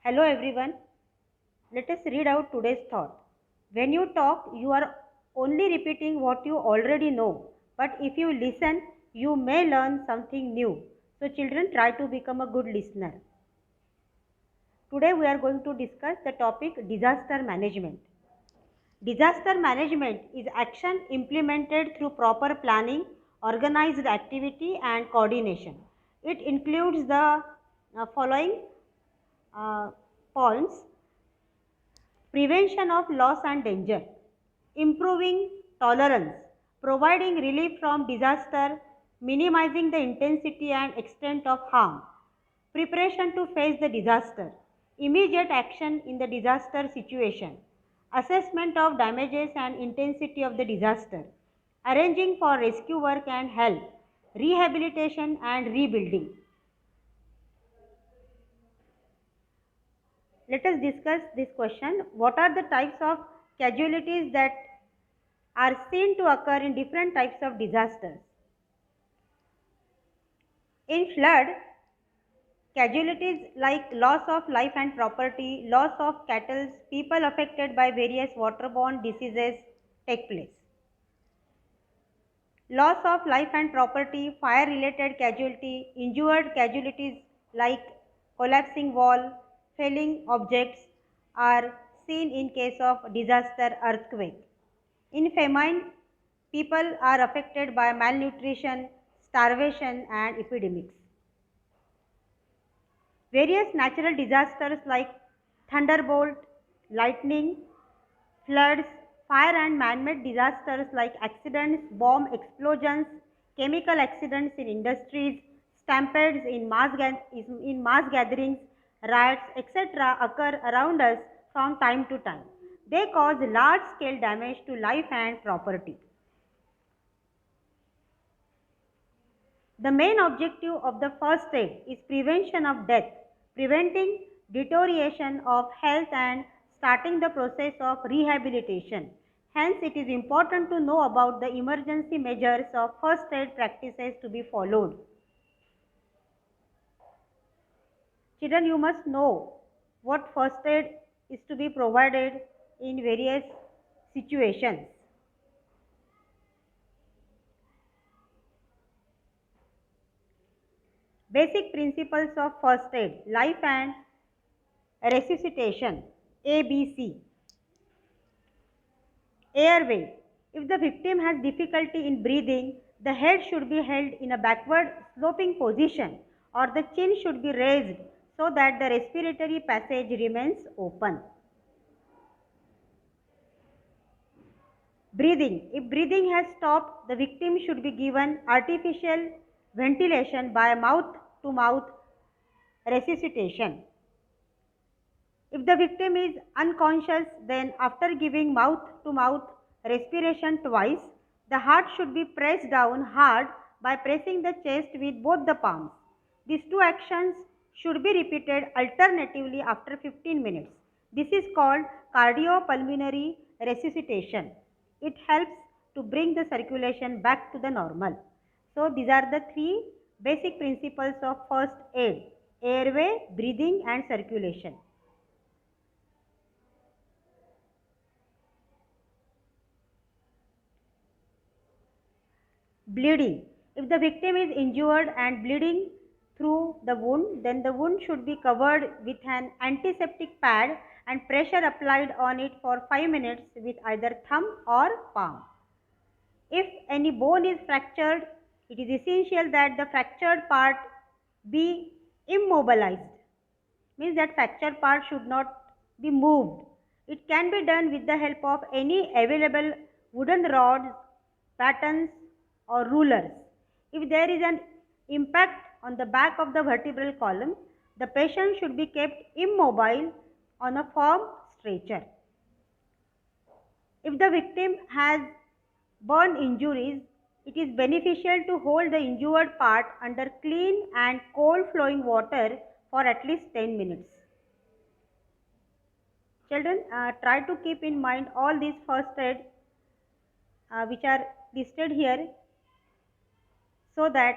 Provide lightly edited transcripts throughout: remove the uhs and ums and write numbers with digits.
Hello everyone. Let us read out today's thought. When you talk, you are only repeating what you already know. But if you listen, you may learn something new. So children, try to become a good listener. Today we are going to discuss the topic disaster management. Disaster management is action implemented through proper planning, organized activity and coordination. It includes the following uh, points: prevention of loss and danger, improving tolerance, providing relief from disaster, minimizing the intensity and extent of harm, preparation to face the disaster, immediate action in the disaster situation, assessment of damages and intensity of the disaster, arranging for rescue work and help, rehabilitation and rebuilding. Let us discuss this question. What are the types of casualties that are seen to occur in different types of disasters? In flood, casualties like loss of life and property, loss of cattle, people affected by various waterborne diseases take place. Loss of life and property, fire related casualty, injured casualties like collapsing wall, falling objects are seen in case of disaster earthquake. In famine, people are affected by malnutrition, starvation and epidemics. Various natural disasters like thunderbolt, lightning, floods, fire and man-made disasters like accidents, bomb explosions, chemical accidents in industries, stampedes in mass gatherings, riots, etc. occur around us from time to time. They cause large-scale damage to life and property. The main objective of the first aid is prevention of death, preventing deterioration of health and starting the process of rehabilitation. Hence, it is important to know about the emergency measures of first aid practices to be followed. Children, you must know what first aid is to be provided in various situations. Basic principles of first aid, life and resuscitation, ABC. Airway. If the victim has difficulty in breathing, the head should be held in a backward sloping position or the chin should be raised so that the respiratory passage remains open. Breathing. If breathing has stopped, the victim should be given artificial ventilation by mouth to mouth resuscitation. If the victim is unconscious, then after giving mouth to mouth respiration twice, the heart should be pressed down hard by pressing the chest with both the palms. These two actions should be repeated alternatively after 15 minutes. This is called cardiopulmonary resuscitation. It helps to bring the circulation back to the normal. So these are the three basic principles of first aid: airway, breathing and circulation. Bleeding. If the victim is injured and bleeding through the wound, then the wound should be covered with an antiseptic pad and pressure applied on it for 5 minutes with either thumb or palm. If any bone is fractured, it is essential that the fractured part be immobilized. Means that fractured part should not be moved. It can be done with the help of any available wooden rods, batons or rulers. If there is an impact on the back of the vertebral column, the patient should be kept immobile on a firm stretcher. If the victim has burn injuries, it is beneficial to hold the injured part under clean and cold flowing water for at least 10 minutes. Children, try to keep in mind all these first aid which are listed here so that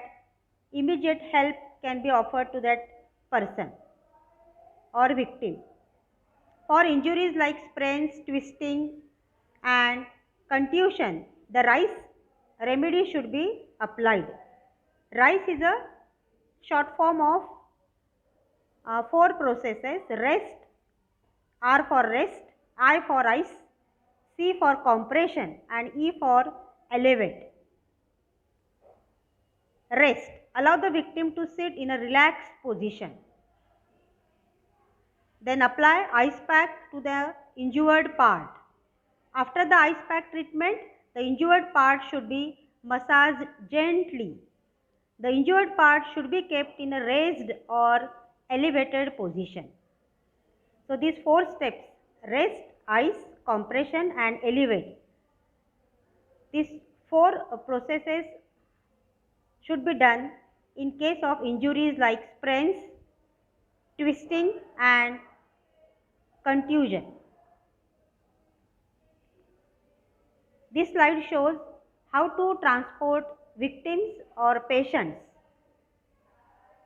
immediate help can be offered to that person. or victim. For injuries like sprains, twisting and contusion, the RICE remedy should be applied. RICE is a short form of four processes: rest, R for rest, I for ice, C for compression and E for elevate. Rest. Allow the victim to sit in a relaxed position. Then apply ice pack to the injured part. After the ice pack treatment, the injured part should be massaged gently. The injured part should be kept in a raised or elevated position. So these four steps: rest, ice, compression and elevate. These four processes should be done in case of injuries like sprains, twisting and contusion. This slide shows how to transport victims or patients.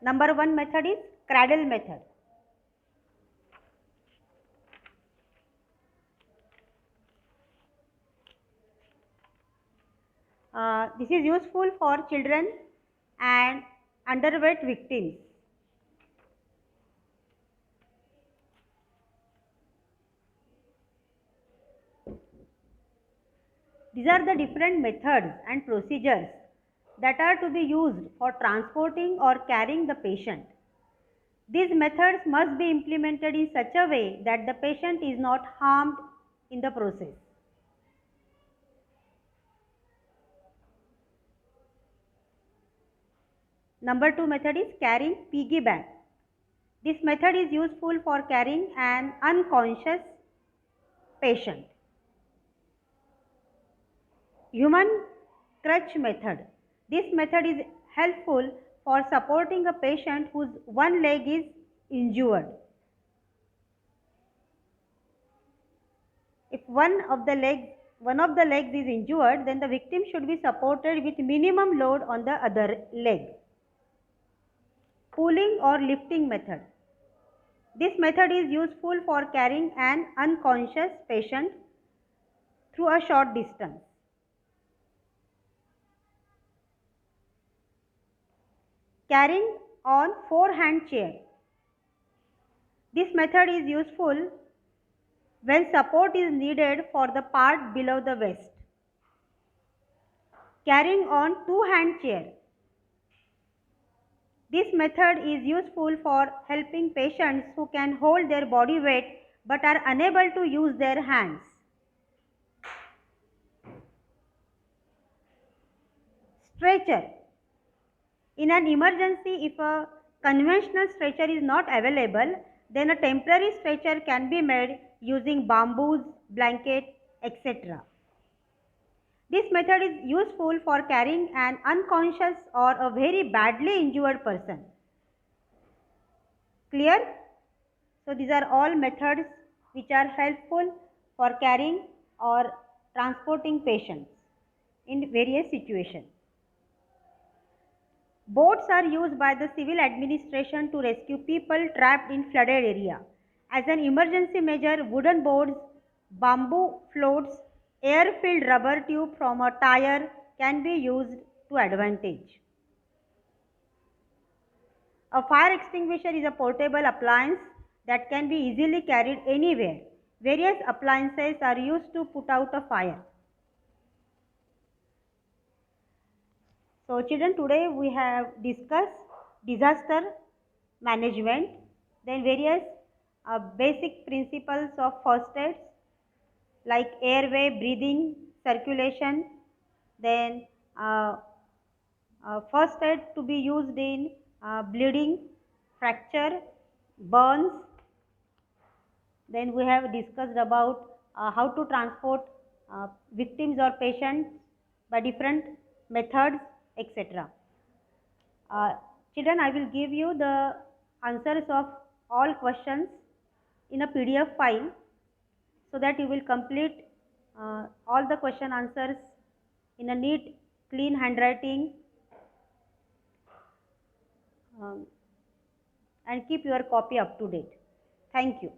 Number one method is cradle method. This is useful for children and underweight victims. These are the different methods and procedures that are to be used for transporting or carrying the patient. These methods must be implemented in such a way that the patient is not harmed in the process. Number two method is carrying piggyback. This method is useful for carrying an unconscious patient. Human crutch method. This method is helpful for supporting a patient whose one leg is injured. If one of the legs is injured, then the victim should be supported with minimum load on the other leg. Pulling or lifting method. This method is useful for carrying an unconscious patient through a short distance. Carrying on four-hand chair. This method is useful when support is needed for the part below the waist. Carrying on two-hand chair. This method is useful for helping patients who can hold their body weight but are unable to use their hands. Stretcher. In an emergency, if a conventional stretcher is not available, then a temporary stretcher can be made using bamboos, blanket, etc. This method is useful for carrying an unconscious or a very badly injured person. Clear? So these are all methods which are helpful for carrying or transporting patients in various situations. Boats are used by the civil administration to rescue people trapped in flooded area. As an emergency measure, wooden boards, bamboo floats, air-filled rubber tube from a tire can be used to advantage. A fire extinguisher is a portable appliance that can be easily carried anywhere. Various appliances are used to put out a fire. So children, today we have discussed disaster management, then various basic principles of first aid like airway, breathing, circulation, then first aid to be used in bleeding, fracture, burns. Then we have discussed about how to transport victims or patients by different methods, etc. Children, I will give you the answers of all questions in a PDF file so that you will complete all the question answers in a neat, clean handwriting and keep your copy up to date. Thank you.